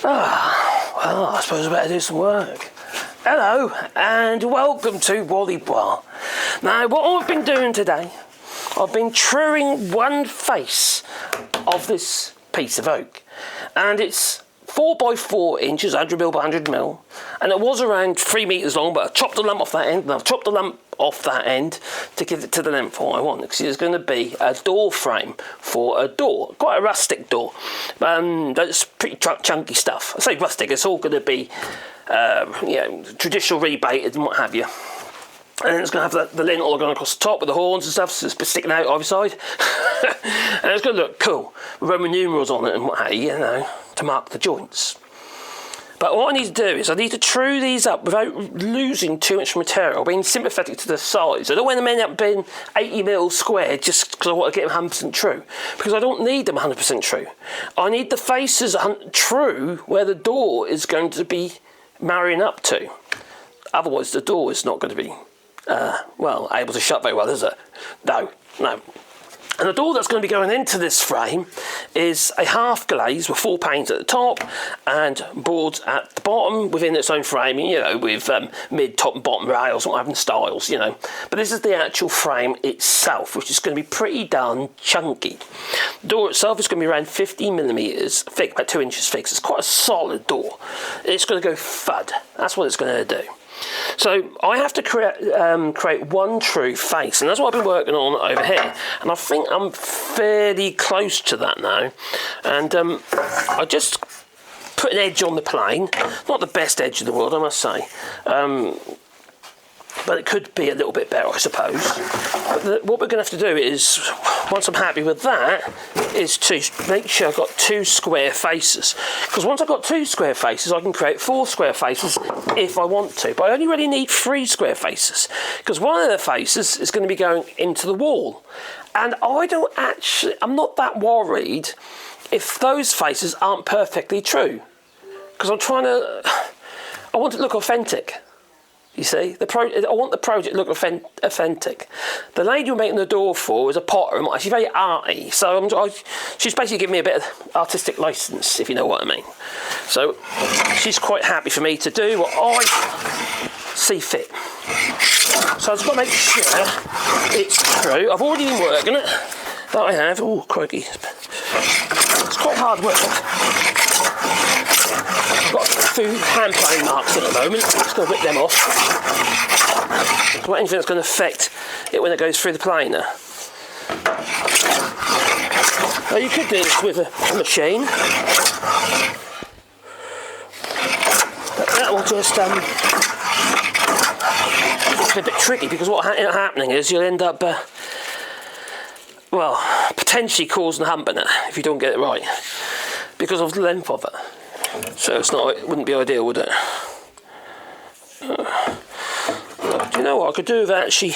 Well, I suppose I better do some work. Hello, and welcome to Wallybois. Now, what I've been doing today, I've been truing one face of this piece of oak, and it's 4 by 4 inches, 100mm by 100mm, and it was around 3 metres long, but I chopped the lump off that end, and I've chopped the lump off that end to give it to the length what I want, because there's going to be a door frame for a door, quite a rustic door. That's pretty chunky stuff. I say rustic, it's all going to be traditional rebated and what have you. And it's going to have the lintel going across the top with the horns and stuff, so it's sticking out either side. And it's going to look cool with Roman numerals on it and what have you, to mark the joints. But what I need to do is I need to true these up without losing too much material, being sympathetic to the size. I don't want them end up being 80mm square just because I want to get them 100% true, because I don't need them 100% true. I need the faces true where the door is going to be marrying up to. Otherwise the door is not going to be able to shut very well, is it? No. And the door that's going to be going into this frame is a half glaze with 4 panes at the top and boards at the bottom within its own framing, with mid, top and bottom rails and having styles, But this is the actual frame itself, which is going to be pretty darn chunky. The door itself is going to be around 15mm thick, about 2 inches thick. So it's quite a solid door. It's going to go thud. That's what it's going to do. So I have to create one true face, and that's what I've been working on over here, and I think I'm fairly close to that now. And I just put an edge on the plane, not the best edge in the world, I must say, but it could be a little bit better, I suppose. But what we're going to have to do is, once I'm happy with that, is to make sure I've got 2 square faces. Because once I've got 2 square faces, I can create 4 square faces if I want to. But I only really need 3 square faces, because one of the faces is going to be going into the wall. And I'm not that worried if those faces aren't perfectly true. Because I want it to look authentic. You see, I want the project to look authentic. The lady we're making the door for is a potter, and she's very arty, so she's basically giving me a bit of artistic license, if you know what I mean. So she's quite happy for me to do what I see fit. So I've just got to make sure it's true. I've already been working it. That I have. Oh, crikey. It's quite hard work. I've got a few hand plane marks at the moment. I'm just going to rip them off. So anything that's going to affect it when it goes through the planer. Now you could do this with a machine, but that will just it's a bit tricky, because what happening is you'll end up potentially causing a hump in it if you don't get it right, because of the length of it. So it wouldn't be ideal, would it? Do you know what I could do with actually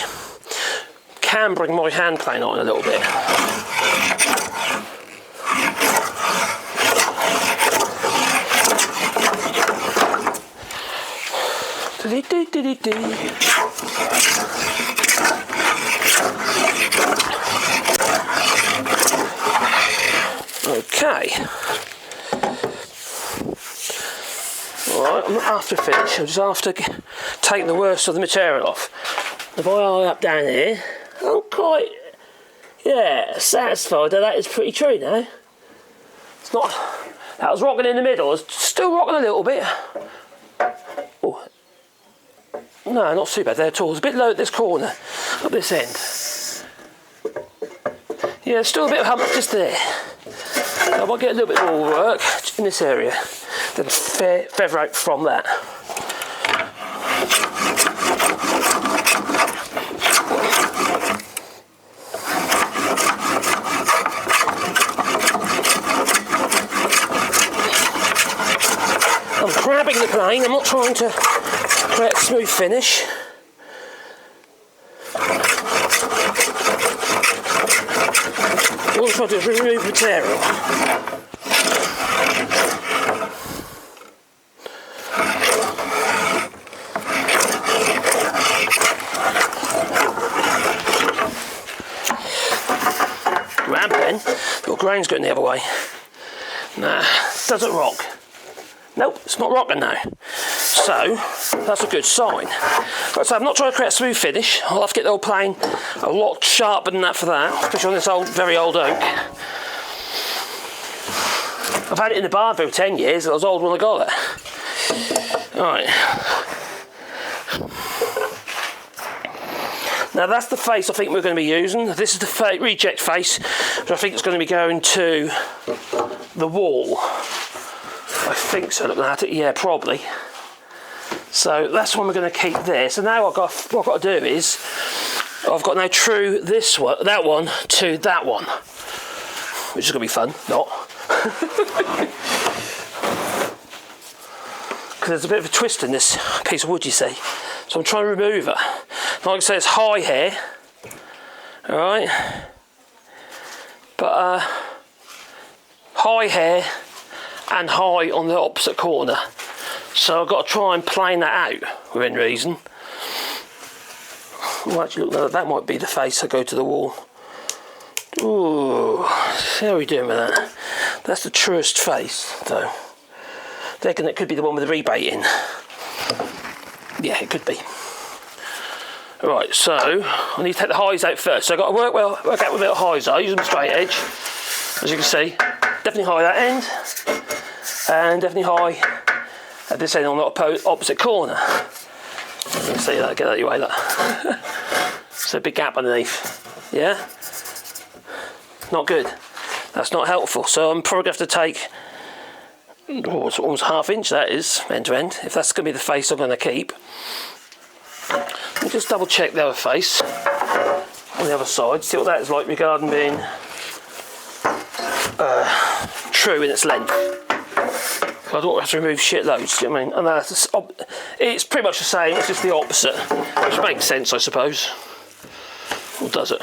cambering my hand plane on a little bit? Okay. Alright, I'm not after finish, I'm just after taking the worst of the material off. If I eye up down here, I'm quite, satisfied that is pretty true now. It's not, that was rocking in the middle, it's still rocking a little bit. Oh. No, not too bad there at all. It's a bit low at this corner, up this end. Yeah, still a bit of hump just there. I might get a little bit more work in this area, then feather out from that. I'm grabbing the plane, I'm not trying to create a smooth finish. All I'm trying to do is remove material. Grab then, your grain's going the other way. Nah, doesn't rock. Nope, it's not rocking now. So, that's a good sign. But so I'm not trying to create a smooth finish. I'll have to get the old plane a lot sharper than that for that, especially on this old, very old oak. I've had it in the barn for 10 years, and I was old when I got it. Alright. Now that's the face I think we're going to be using. This is the reject face, which I think is going to be going to the wall. I think so, looking at it, yeah, probably. So that's when we're going to keep there. So now what I've got to do is, I've got now true this one, that one to that one, which is going to be fun, not. Because there's a bit of a twist in this piece of wood, you see. So I'm trying to remove it. Like I say, it's high here, all right, but high here and high on the opposite corner. So I've got to try and plane that out within reason. Well, actually, look, that might be the face I go to the wall. Ooh, how are we doing with that? That's the truest face, though. I reckon it could be the one with the rebate in. Yeah, it could be. Right, so I need to take the highs out first. So I've got to work out where the highs are, using the straight edge. As you can see, definitely high at that end, and definitely high at this end on the opposite corner. You can see that, get that out of your way, look. There's a big gap underneath, yeah? Not good. That's not helpful. So I'm probably going to have to take, oh, it's almost ½ inch that is, end to end, if that's going to be the face I'm going to keep. Let me just double check the other face on the other side, see what that is like regarding being true in its length. I don't have to remove shitloads, do you know what I mean? And that's, it's pretty much the same, it's just the opposite, which makes sense, I suppose. Or does it?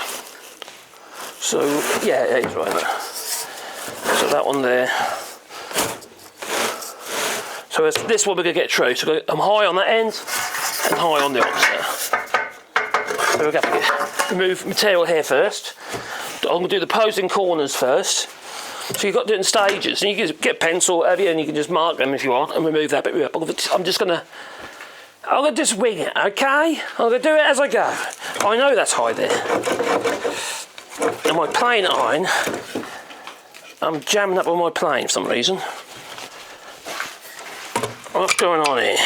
So, yeah, it is right there. So that one there. So this one we're going to get true. So I'm high on that end and high on the opposite. So we're going to have to remove material here first. I'm going to do the posing corners first. So you've got to do it in stages. And you can get a pencil, whatever, and you can just mark them if you want and remove that bit. I'm just going to just wing it, okay? I'm going to do it as I go. I know that's high there. And my plane iron, I'm jamming up on my plane for some reason. What's going on here?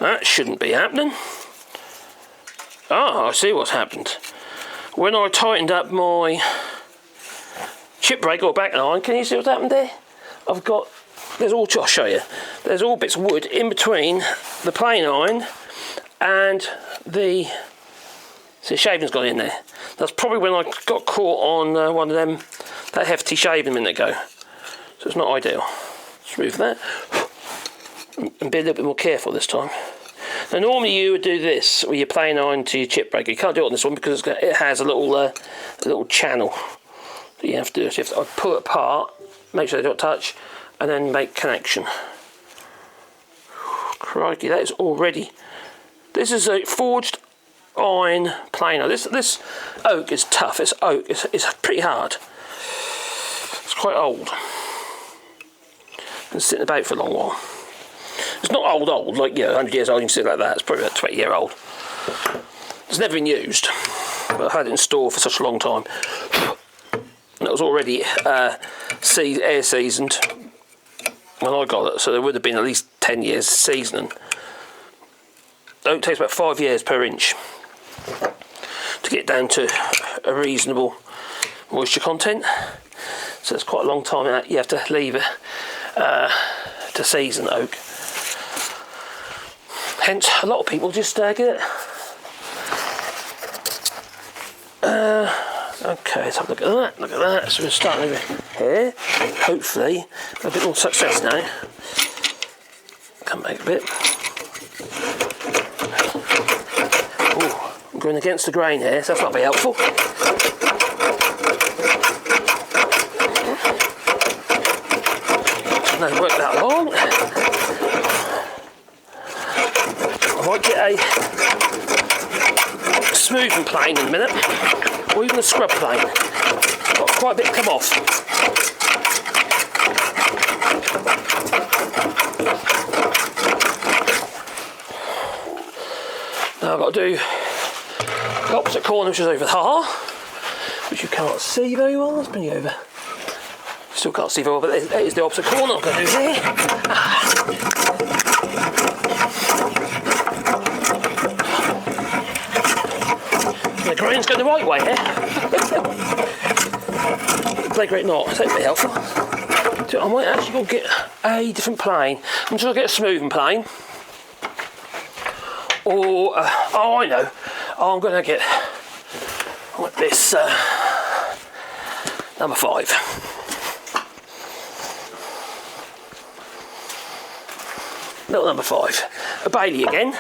That shouldn't be happening. Oh, I see what's happened. When I tightened up my chip brake or back iron, can you see what's happened there? I'll show you. There's all bits of wood in between the plane iron and the shaving's gone in there. That's probably when I got caught on one of them, that hefty shaving a minute ago. So it's not ideal. Let's remove that. And be a little bit more careful this time. Now normally you would do this with your plane iron to your chip breaker. You can't do it on this one because it has a little channel that you have to do. So you have to pull it apart, make sure they don't touch, and then make connection. Crikey, that is already... This is a forged iron planer. This oak is tough. It's oak. It's pretty hard. It's quite old. It's sitting about for a long while. It's not old, like, you know, 100 years old, you can sit like that. It's probably about 20-year-old. It's never been used, but I've had it in store for such a long time. And it was already air seasoned when I got it, so there would have been at least 10 years seasoning. Oak takes about 5 years per inch to get down to a reasonable moisture content. So it's quite a long time that you have to leave it to season oak. Hence, a lot of people just get it. Okay, let's have a look at that. Look at that. So we're starting over here. Hopefully, a bit more success now. Come back a bit. Oh, I'm going against the grain here, so that's not very helpful. Doesn't work that long. I might get a smoothing plane in a minute, or even a scrub plane. Got quite a bit to come off. Now I've got to do the opposite corner, which is over there, which you can't see very well. Let's bring you over. Still can't see very well, but it is the opposite corner I'm going to do here. The grain's going the right way here. Play great knot, so that'd be helpful. So I might actually go get a different plane. I'm just going to get a smoothing plane. Or, oh I know, I'm going to get this number 5. Little number 5. A Bailey again.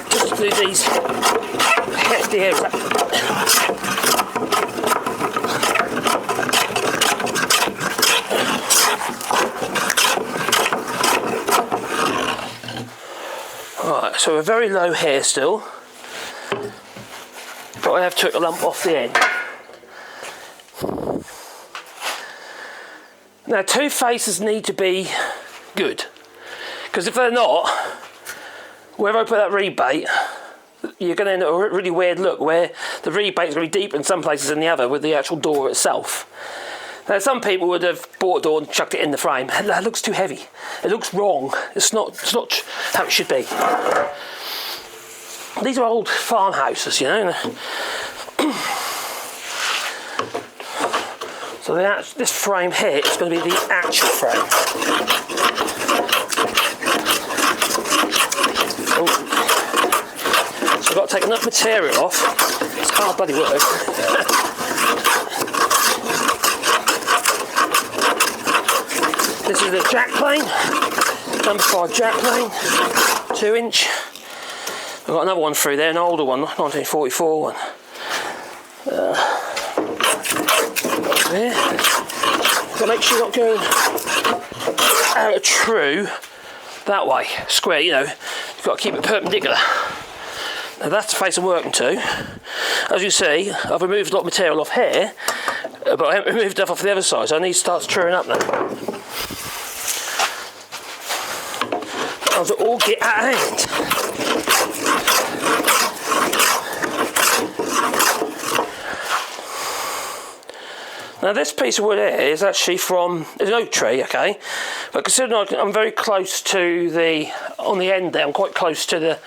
Just to do these hefty areas. Right, so we're very low here still, but I have took a lump off the end. Now 2 faces need to be good, because if they're not, wherever I put that rebate, you're going to end up with a really weird look where the rebate is going to be deeper in some places than the other with the actual door itself. Now some people would have bought a door and chucked it in the frame. That looks too heavy. It looks wrong. It's not how it should be. These are old farmhouses, you know. So this frame here is going to be the actual frame. Oh. So I've got to take enough material off. It's hard bloody work. This is the jack plane, number 5 jack plane, 2-inch. I've got another one through there, an older one, 1944 one. There. Got to make sure you're not going out of true that way, square, you know, you've got to keep it perpendicular. Now that's the face I'm working to. As you see, I've removed a lot of material off here, but I haven't removed enough off the other side, so I need to start truing up now. I'll all get out of hand. Now this piece of wood here is actually from, it's an oak tree, okay, but considering I'm very close to on the end there, I'm quite close to the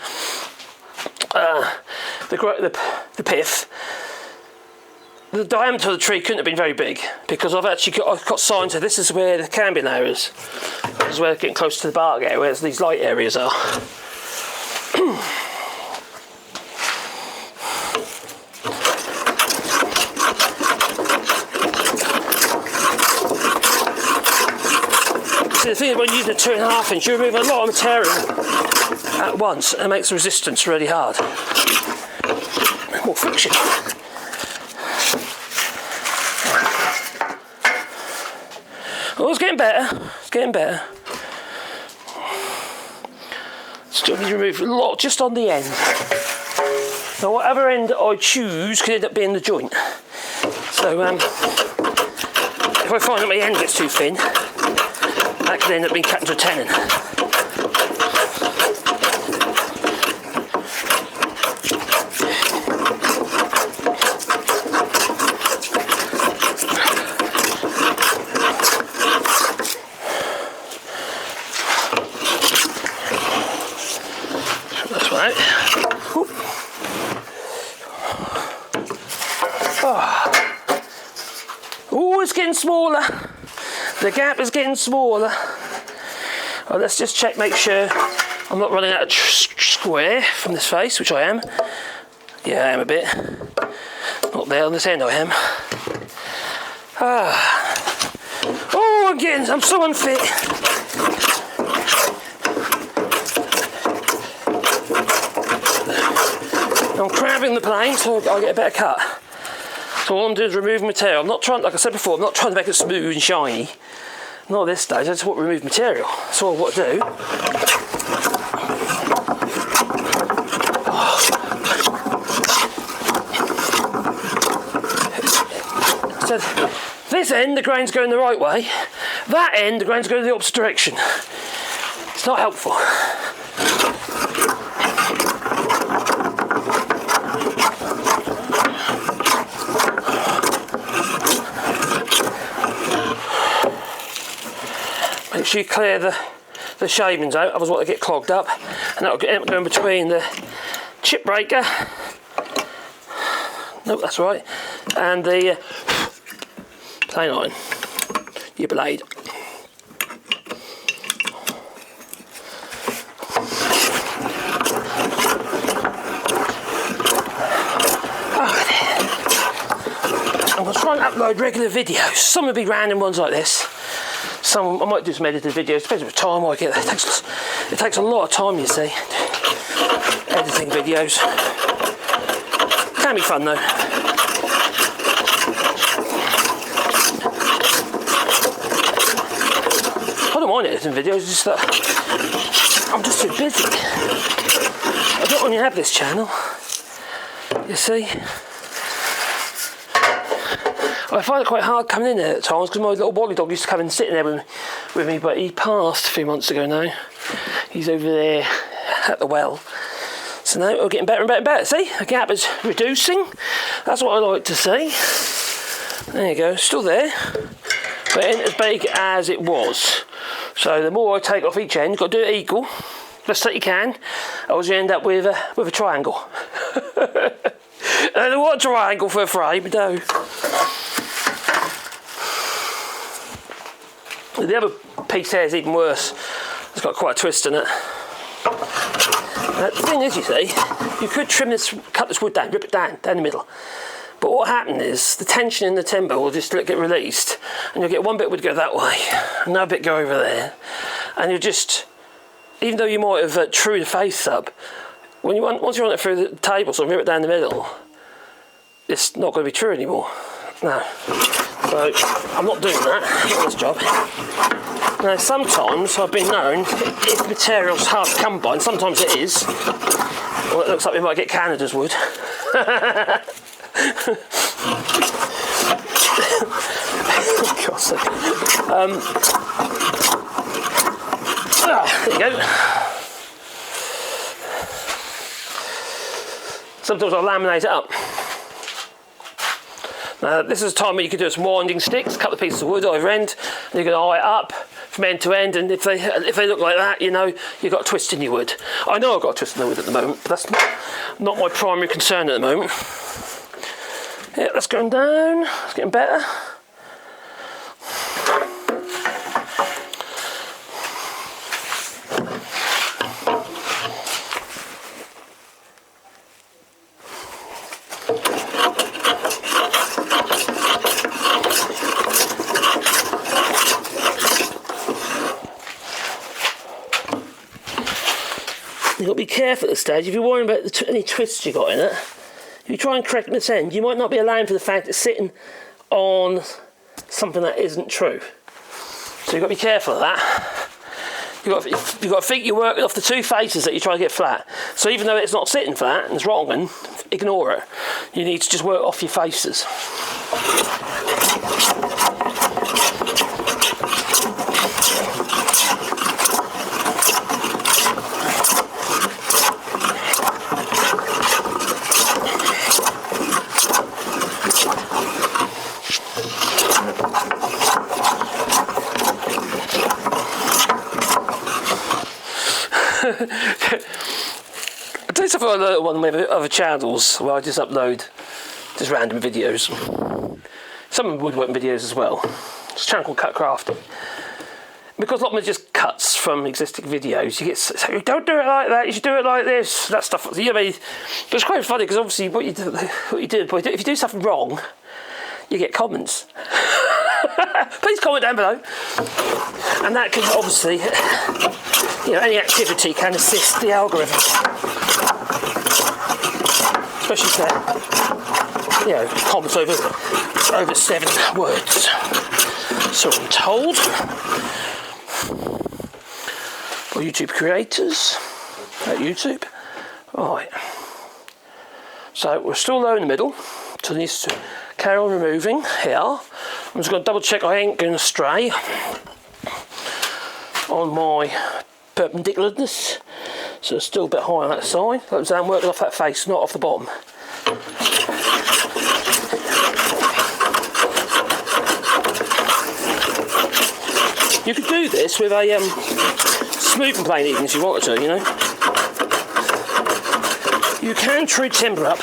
pith. The diameter of the tree couldn't have been very big because I've got signs that this is where the cambium layer is. This is where it's getting close to the bark area, where these light areas are. See, the thing is when you use the 2.5 inch, you remove a lot of material at once and it makes the resistance really hard. More friction. Oh, it's getting better. It's getting better. Still need to remove a lot just on the end. Now, whatever end I choose could end up being the joint. So, if I find that my end gets too thin, that could end up being cut into a tenon. Oh, it's getting smaller. The gap is getting smaller. Well, let's just check, make sure I'm not running out of square from this face, which I am. Yeah, I am a bit. Not there on this end, I am. Oh, I'm so unfit. I'm crabbing the plane so I get a better cut. So all I'm doing is removing material. I'm not trying, like I said before, I'm not trying to make it smooth and shiny. Not at this stage, I just want to remove material. That's all I've got to do. So this end, the grain's going the right way. That end, the grain's going the opposite direction. It's not helpful. Make sure you clear the shavings out, otherwise they get clogged up, and that'll end up going between the chip breaker, nope, that's right, and the plain iron, your blade. I'm going to try and upload regular videos. Some will be random ones like this. Some I might do some edited videos. Depends on the time I get. It takes a lot of time, you see. Editing videos can be fun though. I don't mind editing videos. It's just that I'm just too busy. I don't want to have this channel. You see. I find it quite hard coming in there at times because my little Wally dog used to come and sit in there with me, but he passed a few months ago now. He's over there at the well. So now we're getting better and better and better. See, the gap is reducing. That's what I like to see. There you go, still there, but it ain't as big as it was. So the more I take off each end, you've got to do it equal, best that you can, or you end up with a triangle. I don't want a triangle for a frame, no. The other piece here is even worse. It's got quite a twist in it. The thing is, you see, you could cut this wood down, rip it down the middle. But what happened is, the tension in the timber will just get released, and you'll get one bit would go that way, another bit go over there, and you'll just, even though you might have trued the face up, once you run it through the table, so rip it down the middle, it's not going to be true anymore. No. So I'm not doing that, not this job. Now sometimes I've been known, if the material's hard to come by, and sometimes it is, well it looks like we might get Canada's wood. God's sake. There you go. Sometimes I'll laminate it up. Now this is a time where you can do some winding sticks, cut the pieces of wood either end, and you can eye it up from end to end, and if they look like that, you know you've got a twist in your wood. I know I've got a twist in the wood at the moment, but that's not my primary concern at the moment. Yeah, that's going down, it's getting better. You've got to be careful at this stage. If you're worrying about any twists you got in it, if you try and correct this end, you might not be allowing for the fact it's sitting on something that isn't true. So you've got to be careful of that. You've got to think you're working off the two faces that you try to get flat. So even though it's not sitting flat and it's wrong, and ignore it. You need to just work off your faces. I do stuff on one of my other channels where I just upload just random videos. Some woodworking videos as well. It's a channel called Cut Crafting. Because a lot of them are just cuts from existing videos, you get so, don't do it like that, you should do it like this, that stuff. You know, but it's quite funny because obviously what you do, if you do something wrong, you get comments. Please comment down below. And that can obviously, you know, any activity can assist the algorithm. Especially if they're, you know, comments over 7 words. So I'm told. For YouTube creators at YouTube. Right. So we're still low in the middle. So it needs to carry on removing here. I'm just going to double check I ain't going astray on my perpendicularness. So it's still a bit high on that side. So I'm working off that face, not off the bottom. You could do this with a smoothing plane even if you wanted to, you know. You can treat timber up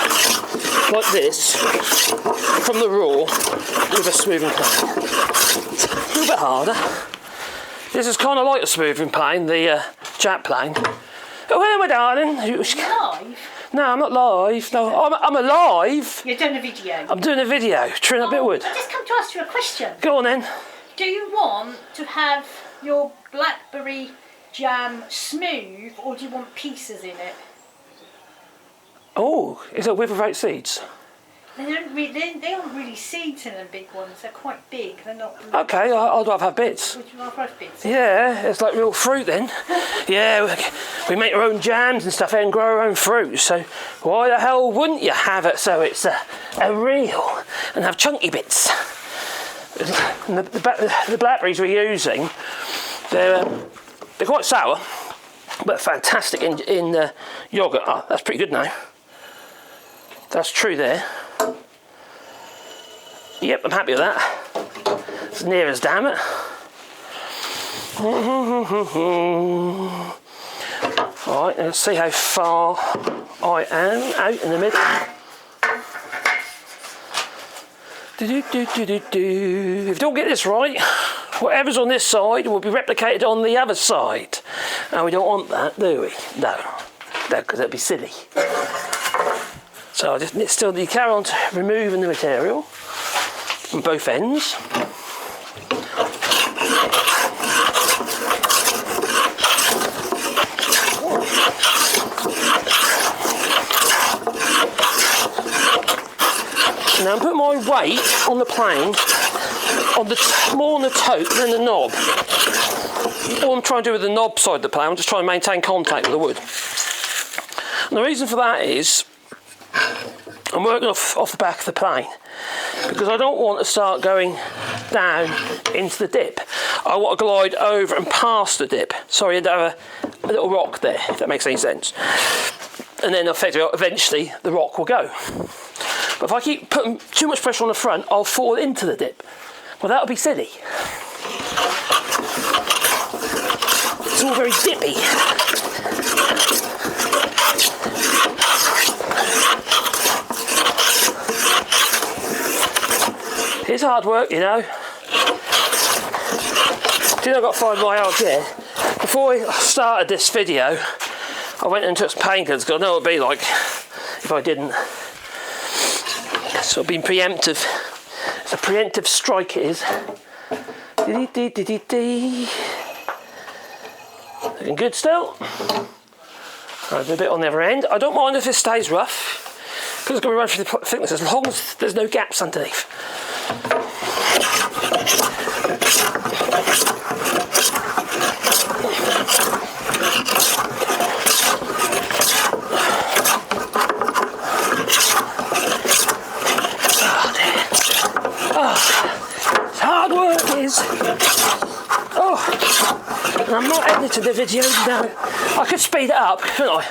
like this from the raw with a smoothing plane. It's a little bit harder. This is kind of like a smoothing plane, the jet plane. Oh, hello, my darling. Live? No, I'm not live. No, I'm alive. You're doing a video. I'm doing a video, trimming up bit of wood. I just come to ask you a question. Go on then. Do you want to have your blackberry jam smooth, or do you want pieces in it? Oh, is it with or without seeds? They aren't really seeds in them big ones. They're quite big. They're not. Okay, I'd rather have bits. Would you rather have bits? Yeah, it's like real fruit then. Yeah, we make our own jams and stuff and grow our own fruit. So why the hell wouldn't you have it so it's a real and have chunky bits? And the blackberries we're using, they're quite sour, but fantastic in yoghurt. Oh, that's pretty good now. That's true there. Yep, I'm happy with that. As near as damn it. Alright, let's see how far I am out in the middle. If you don't get this right, whatever's on this side will be replicated on the other side. And we don't want that, do we? No, because that'd be silly. So I just still need to carry on to removing the material from both ends. Now I'm putting my weight on the plane, more on the tote than the knob. All I'm trying to do with the knob side of the plane, I'm just trying to maintain contact with the wood. And the reason for that is, I'm working off the back of the plane because I don't want to start going down into the dip. I want to glide over and past the dip. Sorry, I'd have a little rock there, if that makes any sense. And then eventually the rock will go. But if I keep putting too much pressure on the front, I'll fall into the dip. Well, that would be silly. It's all very dippy. It's hard work, you know. Do you know I've got to find my hard gear? Before I started this video, I went and took some painkillers because I know what it'd be like if I didn't. So I've been preemptive. It's a preemptive strike it is. Looking good still. Right, a bit on the other end. I don't mind if it stays rough because it's going to run through the thickness as long as there's no gaps underneath. It's hard work, it is. Oh, and I'm not editing the video now. I could speed it up, couldn't I?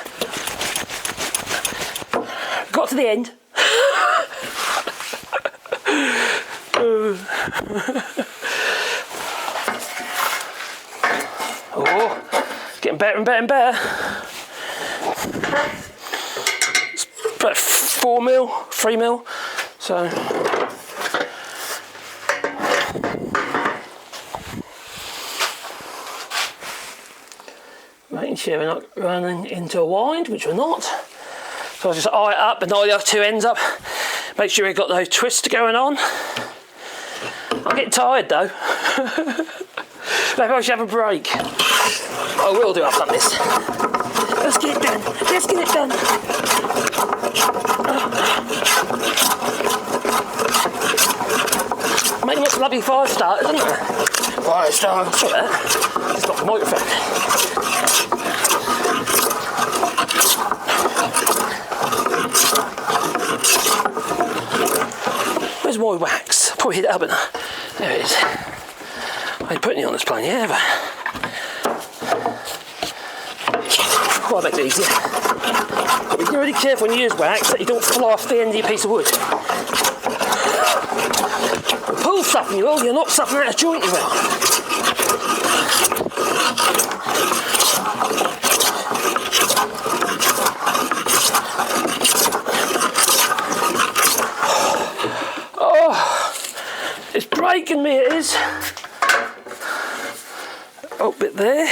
Got to the end. Oh, getting better and better and better. It's about 4 mil, 3 mil. So making sure we're not running into a wind, which we're not. So I'll just eye it up and eye the other two ends up. Make sure we've got those twists going on. I'm getting tired though. Maybe I should have a break. I will do after this. Let's get it done. Let's get it done. Making lots of lovely 5-stars, isn't it? 5-star. What's that? It's not the microphone. Where's my wax? Probably hit it up, haven't I? There it is. I ain't putting it on this plane, yeah, ever. Quite makes it easier. But be really careful when you use wax that you don't fly off the end of your piece of wood. Pull stuff and you will, you're not stuffing out of joint you will. old bit there.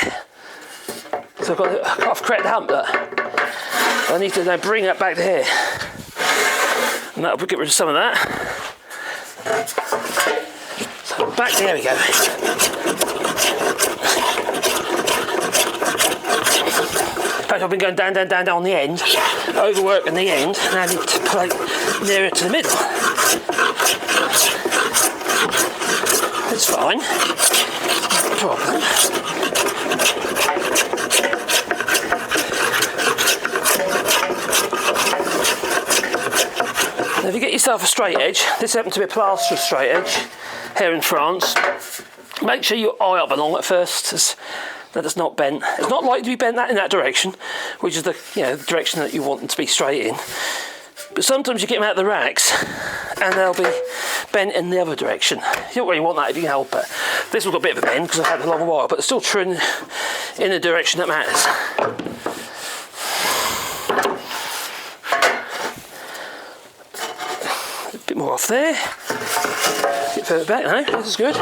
So I've created a hump there. I need to now bring that back to here. And that'll get rid of some of that. So back, there we go. In fact, I've been going down on the end, overworking the end, and I need to plate nearer to the middle. It's fine. No problem. Now if you get yourself a straight edge, this happens to be a plaster straight edge here in France, make sure you eye up along at first, that it's not bent. It's not likely to be bent in that direction, which is the the direction that you want them to be straight in. But sometimes you get them out of the racks and they'll be bent in the other direction. You don't really want that if you can help it. This one's got a bit of a bend because I've had it a long while, but it's still true in the direction that matters. A bit more off there. Get further back now, this is good.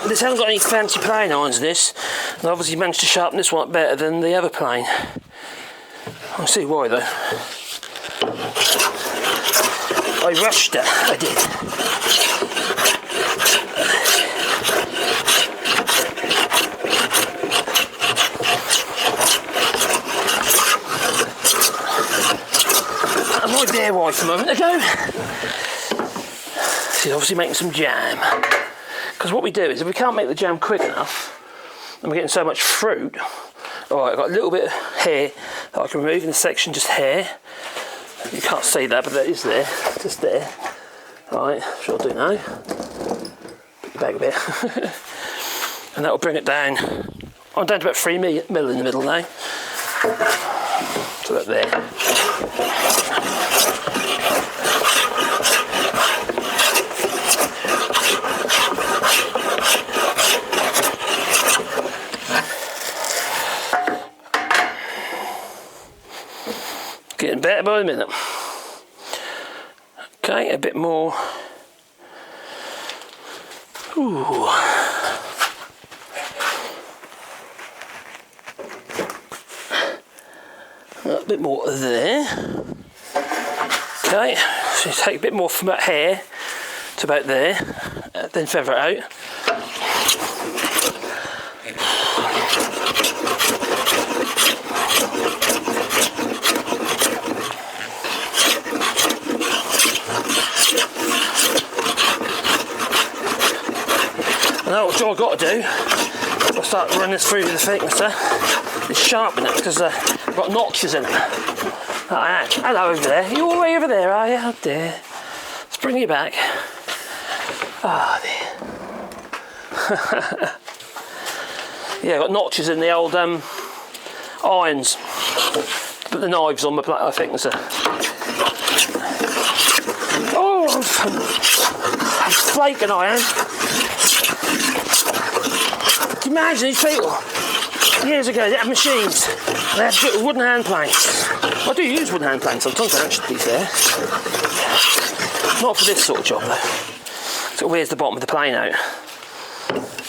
This hasn't got any fancy plane irons in this, and obviously managed to sharpen this one up better than the other plane. I'll see why though. I rushed it, I did. And my dear wife a moment ago, she's obviously making some jam. Because what we do is, if we can't make the jam quick enough, and we're getting so much fruit, alright, I've got a little bit here that I can remove in the section just here. You can't see that, but that is there, just there. Alright, sure I'll do now. Put it back a bit. And that will bring it down. I'm down to about 3 mil in the middle now. So that there. Getting better by the minute. Okay, a bit more. Ooh. A bit more there. Okay, so you take a bit more from about here to about there, then feather it out. Now what I've got to do, I'll start running this through the thicknesser, is sharpen it because I've got notches in it. Hello over there, you all the way over there are you? Oh dear. Let's bring you back. Oh dear. Yeah, I've got notches in the old irons. Put the knives on my thicknesser. Oh, I'm flaking I am. Can you imagine these people? Years ago they had machines, they had wooden hand planes. I do use wooden hand planes sometimes, actually, to be fair. Not for this sort of job though. So it wears the bottom of the plane out.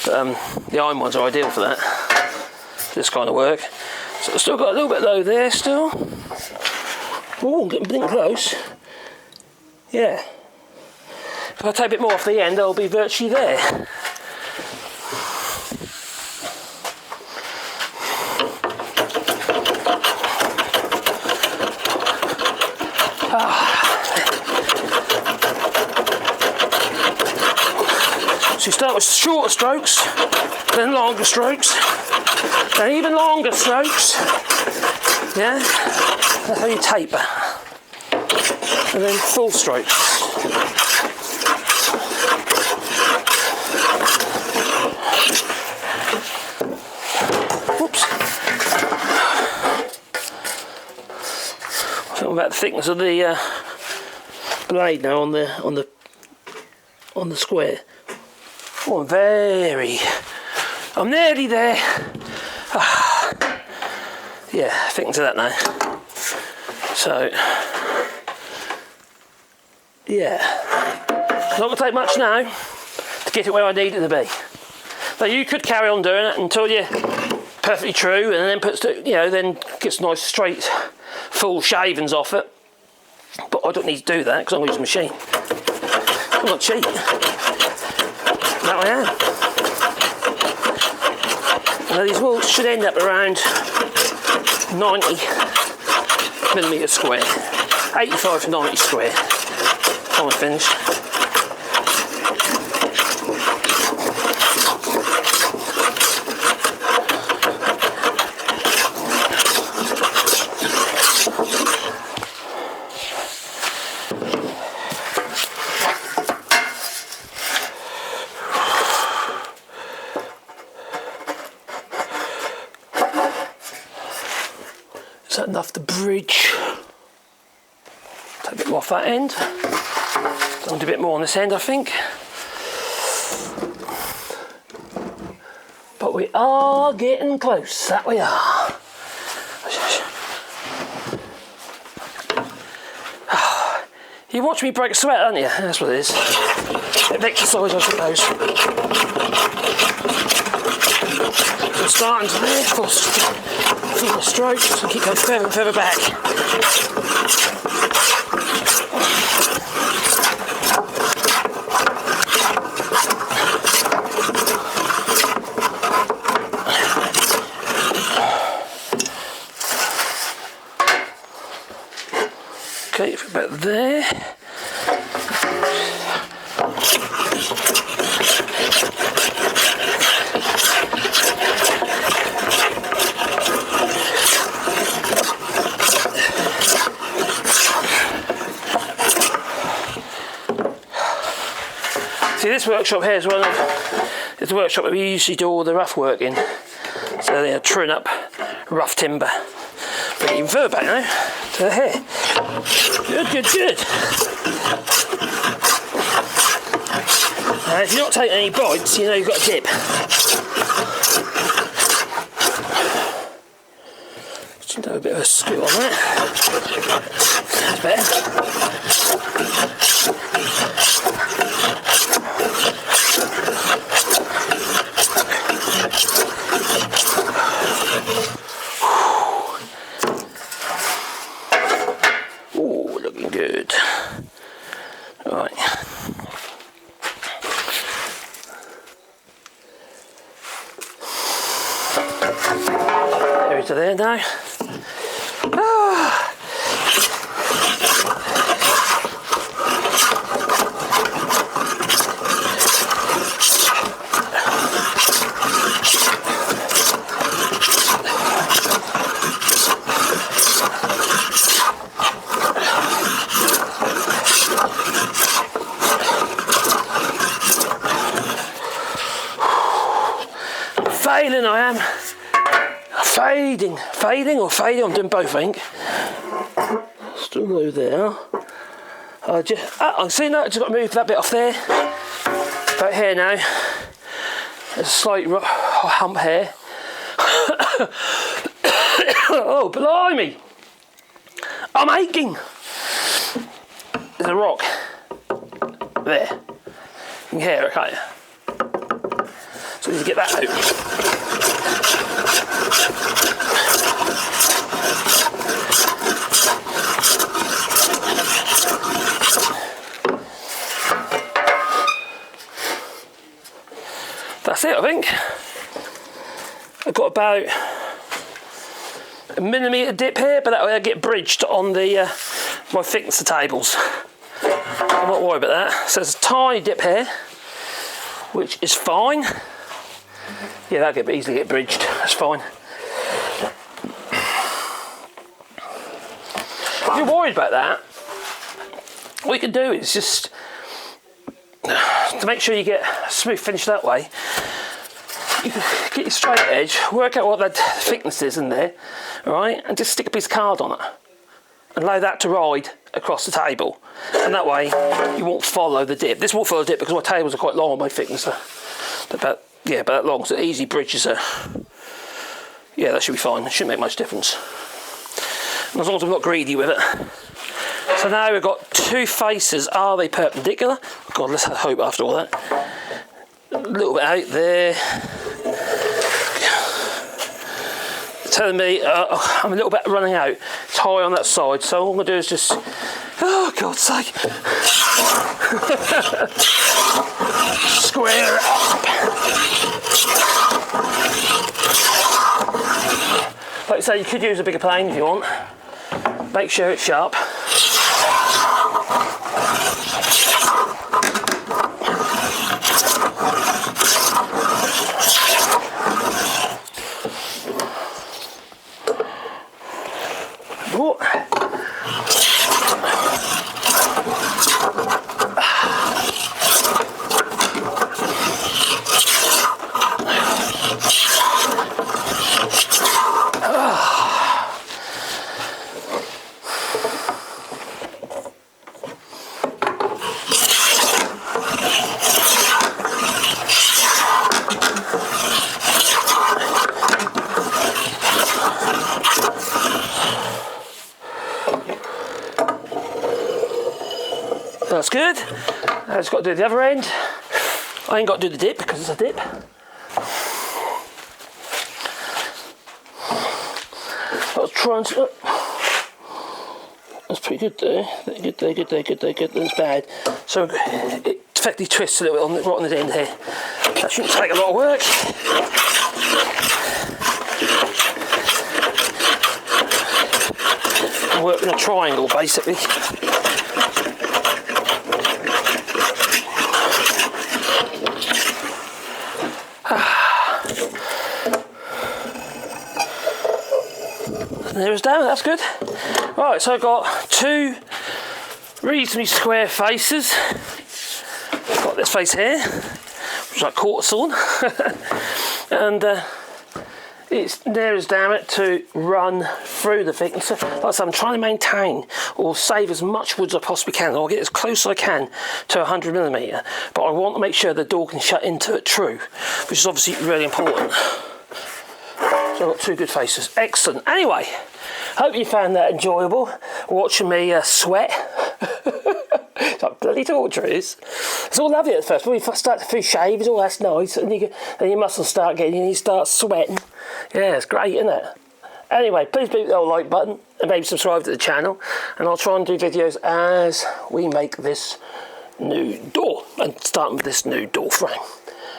But the iron ones are ideal for that. This kind of work. So I've still got a little bit low there still. Oh, I'm getting close. Yeah. If I take a bit more off the end, I'll be virtually there. So you start with shorter strokes, then longer strokes, then even longer strokes. Yeah, that's how you taper. And then full strokes. Whoops. Something about the thickness of the blade now on the on the square. Oh, I'm nearly there. Yeah, fitting to that now. So, yeah, it's not going to take much now to get it where I need it to be. Now you could carry on doing it until you're perfectly true, and then then gets nice straight, full shavings off it. But I don't need to do that because I'm using a machine. I'm not cheap. That I am. Now these walls should end up around 90mm square, 85 to 90 square. Almost finished. Is that enough to bridge? Take a bit more off that end. I'll do a bit more on this end, I think. But we are getting close, that we are. You watch me break a sweat, don't you? That's what it is. A bit of exercise, I suppose. I'm starting to feel the strokes and keep going further and further back. Okay, about there. See, this workshop here is it's the workshop that we usually do all the rough work in. So they're truing up rough timber. But even further back now to here. Good, good, good. Now, if you're not taking any bites, you know you've got a dip. Just do a bit of a scoot on that. That's better. Oh, looking good. Right. There to there now. Failing, I am. Fading, I'm doing both, I think. Still no there. I'm seeing that, I just got to move that bit off there. About here now. There's a slight hump here. Oh, blimey! I'm aching! There's a rock. There. You can hear it, can't you? So we need to get that out. That's it, I think. I've got about a millimetre dip here, but that will get bridged on the my thickness of tables. I'm not worried about that. So there's a tiny dip here, which is fine. Yeah, that'll easily get bridged. That's fine. If you're worried about that, what you can do is just to make sure you get a smooth finish that way. You can get your straight edge, work out what that thickness is in there, right, and just stick a piece of card on it and allow that to ride across the table. and that way you won't follow the dip. This won't follow the dip because my tables are quite long on my thickness. About that long, so it easily bridges it. Yeah, that should be fine. It shouldn't make much difference. And as long as I'm not greedy with it. So now we've got two faces. Are they perpendicular? God, let's hope after all that. A little bit out there. Telling me I'm a little bit running out. It's high on that side, so all I'm going to do is just... Oh, God's sake. Square it up. Like I say, you could use a bigger plane if you want. Make sure it's sharp. Whoa. That's good. Now it's got to do the other end. I ain't got to do the dip because it's a dip. Let's try and... That's pretty good there. Good there, good there, good there, good. That's bad. So it effectively twists a little bit right on the end here. That shouldn't take a lot of work. I'm working a triangle basically. There it's down, that's good. Right, so I've got two reasonably square faces. I've got this face here, which is like quarter sawn. And it's near as damn it to run through the thickness. Like I said, I'm trying to maintain or save as much wood as I possibly can. I'll get as close as I can to 100mm, but I want to make sure the door can shut into it true, which is obviously really important. So I've got two good faces. Excellent. Anyway, hope you found that enjoyable, watching me sweat. It's like bloody torture it is. It's all lovely at first. When you start to shave, it's all that's nice, and then your muscles start getting, and you start sweating. Yeah, it's great, isn't it? Anyway, please beat the old like button, and maybe subscribe to the channel, and I'll try and do videos as we make this new door, and starting with this new door frame.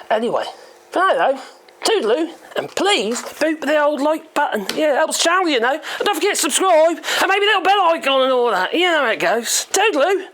Anyway, for now though, toodaloo, and please boot the old like button. Yeah, it helps channel, you know. And don't forget to subscribe, and maybe a little bell icon and all that. You know how it goes. Toodaloo.